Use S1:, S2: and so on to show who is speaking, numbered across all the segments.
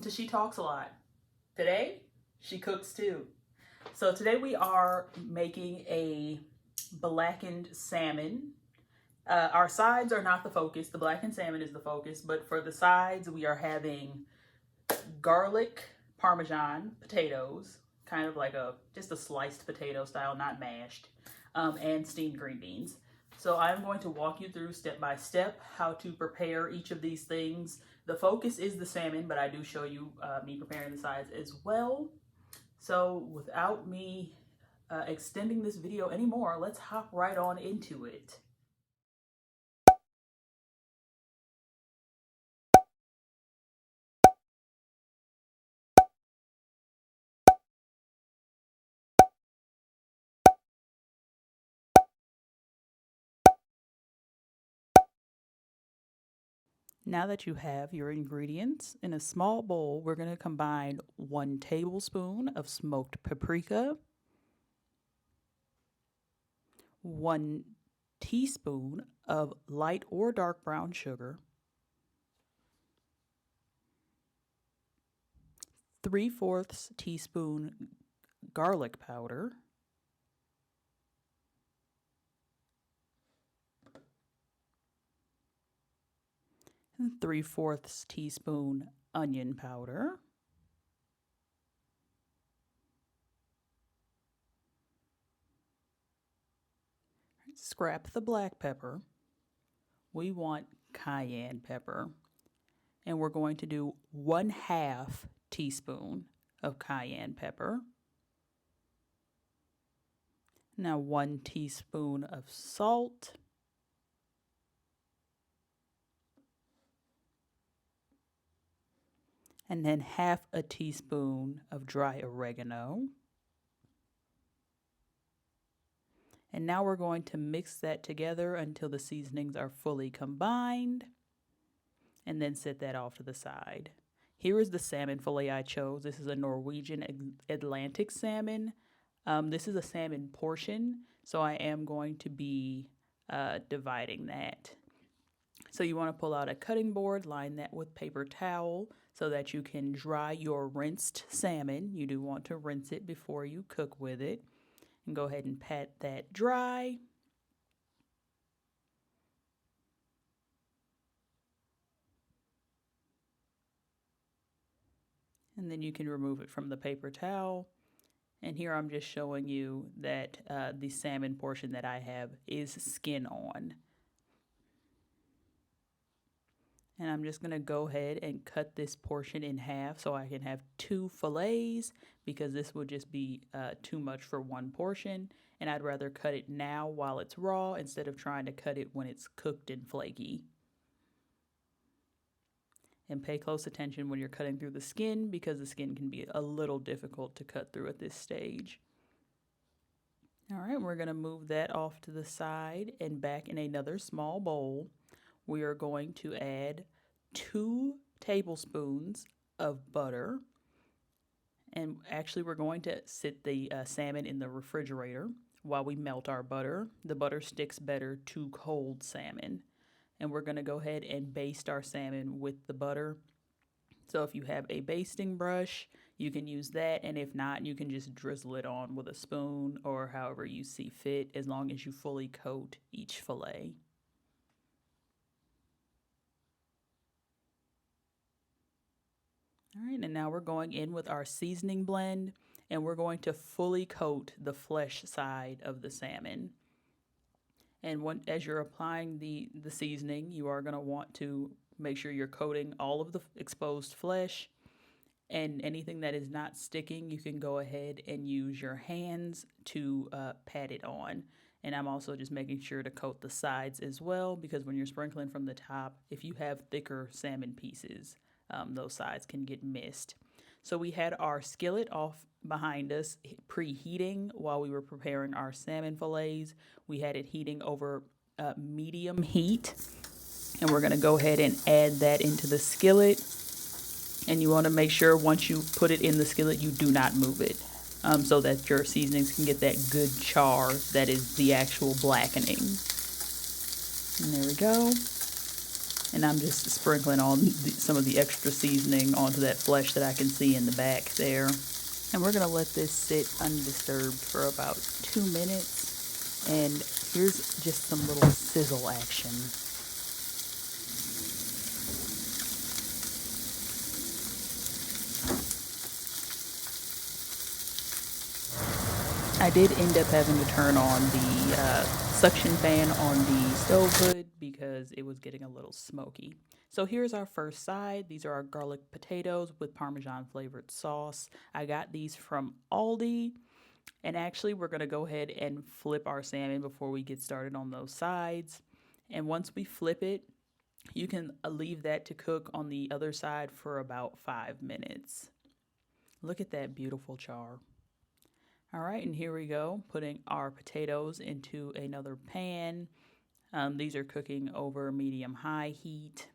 S1: to She Talks a Lot. Today, she cooks too. So today we are making a blackened salmon. Our sides are not the focus. The blackened salmon is the focus, but for the sides we are having garlic parmesan potatoes, kind of like just a sliced potato style, not mashed, and steamed green beans. So I'm going to walk you through step by step how to prepare each of these things. The focus is the salmon, but I do show you me preparing the sides as well. So without me extending this video anymore, let's hop right on into it. Now that you have your ingredients in a small bowl, we're going to combine 1 tablespoon of smoked paprika, 1 teaspoon of light or dark brown sugar, 3/4 teaspoon garlic powder, and 3/4 teaspoon onion powder, scrap the black pepper. We want cayenne pepper, and we're going to do 1/2 teaspoon of cayenne pepper. Now 1 teaspoon of salt, and then 1/2 teaspoon of dry oregano. And now we're going to mix that together until the seasonings are fully combined, and then set that off to the side. Here is the salmon fillet I chose. This is a Norwegian Atlantic salmon. This is a salmon portion, so I am going to be dividing that. So you want to pull out a cutting board, line that with paper towel so that you can dry your rinsed salmon. You do want to rinse it before you cook with it. And go ahead and pat that dry. And then you can remove it from the paper towel. And here I'm just showing you that the salmon portion that I have is skin on. And I'm just going to go ahead and cut this portion in half so I can have 2 fillets, because this would just be too much for 1 portion. And I'd rather cut it now while it's raw instead of trying to cut it when it's cooked and flaky. And pay close attention when you're cutting through the skin, because the skin can be a little difficult to cut through at this stage. All right, we're going to move that off to the side, and back in another small bowl, we are going to add 2 tablespoons of butter. And actually, we're going to sit the salmon in the refrigerator while we melt our butter. The butter sticks better to cold salmon. And we're going to go ahead and baste our salmon with the butter. So if you have a basting brush, you can use that. And if not, you can just drizzle it on with a spoon or however you see fit, as long as you fully coat each fillet. All right, and now we're going in with our seasoning blend, and we're going to fully coat the flesh side of the salmon. And as you're applying the seasoning, you are going to want to make sure you're coating all of the exposed flesh, and anything that is not sticking, you can go ahead and use your hands to pat it on. And I'm also just making sure to coat the sides as well, because when you're sprinkling from the top, if you have thicker salmon pieces, those sides can get missed. So we had our skillet off behind us preheating while we were preparing our salmon fillets. We had it heating over medium heat, and we're going to go ahead and add that into the skillet. And you want to make sure once you put it in the skillet, you do not move it, so that your seasonings can get that good char that is the actual blackening. And there we go. And I'm just sprinkling on some of the extra seasoning onto that flesh that I can see in the back there. And we're gonna let this sit undisturbed for about 2 minutes. And here's just some little sizzle action. I did end up having to turn on the suction fan on the stove hood because it was getting a little smoky. So here's our first side. These are our garlic potatoes with Parmesan flavored sauce. I got these from Aldi. And actually, we're going to go ahead and flip our salmon before we get started on those sides. And once we flip it, you can leave that to cook on the other side for about 5 minutes. Look at that beautiful char. All right, and here we go, putting our potatoes into another pan. These are cooking over medium-high heat,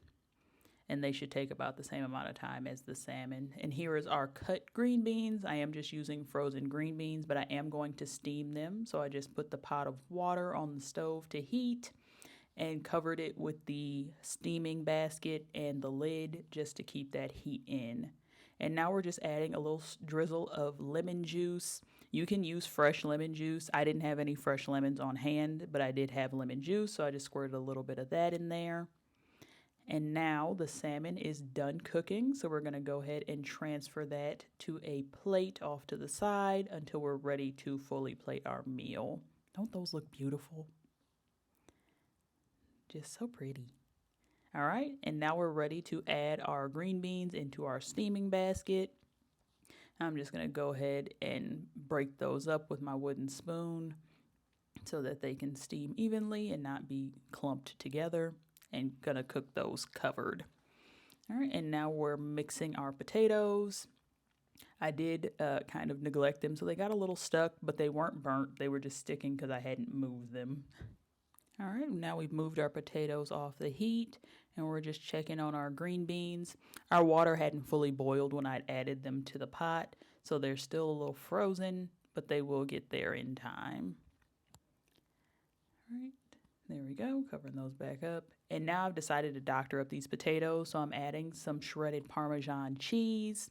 S1: and they should take about the same amount of time as the salmon. And here is our cut green beans. I am just using frozen green beans, but I am going to steam them. So I just put the pot of water on the stove to heat and covered it with the steaming basket and the lid just to keep that heat in. And now we're just adding a little drizzle of lemon juice. You can use fresh lemon juice. I didn't have any fresh lemons on hand, but I did have lemon juice, so I just squirted a little bit of that in there. And now the salmon is done cooking, so we're going to go ahead and transfer that to a plate off to the side until we're ready to fully plate our meal. Don't those look beautiful? Just so pretty. All right, and now we're ready to add our green beans into our steaming basket. I'm just going to go ahead and break those up with my wooden spoon so that they can steam evenly and not be clumped together. And gonna cook those covered. All right, and now we're mixing our potatoes. I did kind of neglect them, so they got a little stuck, but they weren't burnt. They were just sticking because I hadn't moved them. All right, now we've moved our potatoes off the heat, and we're just checking on our green beans. Our water hadn't fully boiled when I'd added them to the pot, so they're still a little frozen, but they will get there in time. All right, there we go, covering those back up. And now I've decided to doctor up these potatoes, so I'm adding some shredded Parmesan cheese,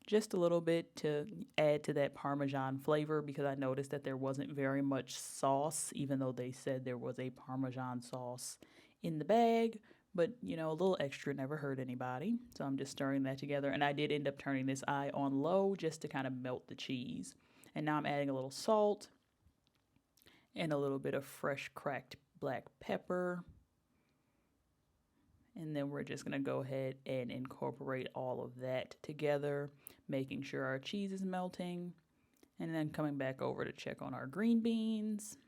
S1: just a little bit to add to that Parmesan flavor because I noticed that there wasn't very much sauce, even though they said there was a Parmesan sauce in the bag. But, you know, a little extra never hurt anybody. So I'm just stirring that together. And I did end up turning this eye on low just to kind of melt the cheese. And now I'm adding a little salt and a little bit of fresh cracked black pepper. And then we're just going to go ahead and incorporate all of that together, making sure our cheese is melting. And then coming back over to check on our green beans.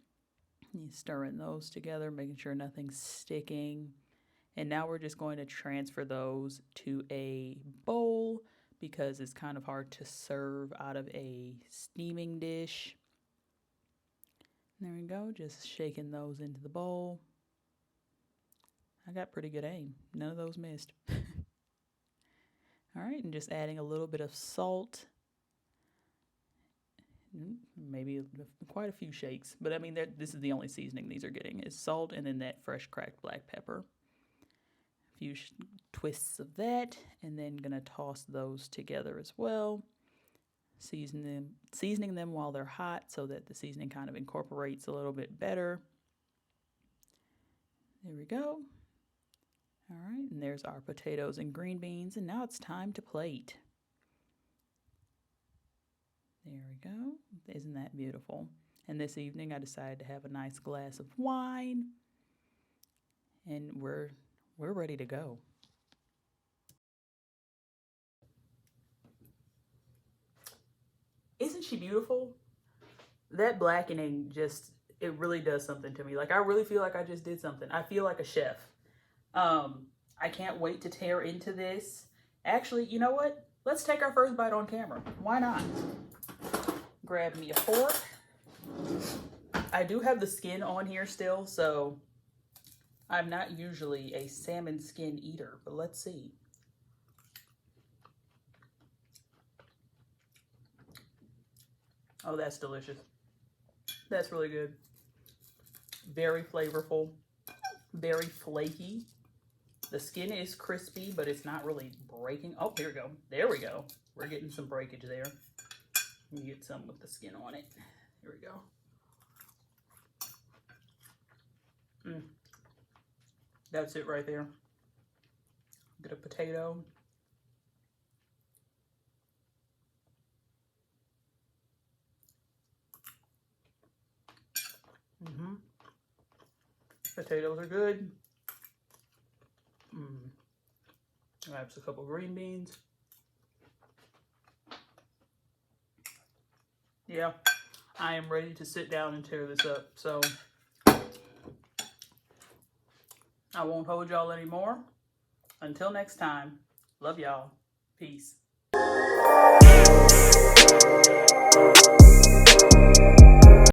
S1: And stirring those together, making sure nothing's sticking. And now we're just going to transfer those to a bowl because it's kind of hard to serve out of a steaming dish. There we go, just shaking those into the bowl. I got pretty good aim. None of those missed. All right, and just adding a little bit of salt. Maybe quite a few shakes. But I mean, this is the only seasoning these are getting is salt and then that fresh cracked black pepper. A few twists of that, and then going to toss those together as well. Seasoning them while they're hot so that the seasoning kind of incorporates a little bit better. There we go. All right, and there's our potatoes and green beans, and now it's time to plate. There we go. Isn't that beautiful? And this evening I decided to have a nice glass of wine, and we're ready to go. Isn't she beautiful? That blackening just, it really does something to me. Like, I really feel like I just did something. I feel like a chef. I can't wait to tear into this. Actually, you know what? Let's take our first bite on camera. Why not? Grab me a fork. I do have the skin on here still, so I'm not usually a salmon skin eater, but let's see. Oh, that's delicious. That's really good. Very flavorful, very flaky. The skin is crispy, but it's not really breaking. Oh, here we go. There we go. We're getting some breakage there. You get some with the skin on it. Here we go. That's it right there. Get a potato. Potatoes are good. Perhaps a couple green beans. Yeah, I am ready to sit down and tear this up. So I won't hold y'all anymore. Until next time, love y'all. Peace.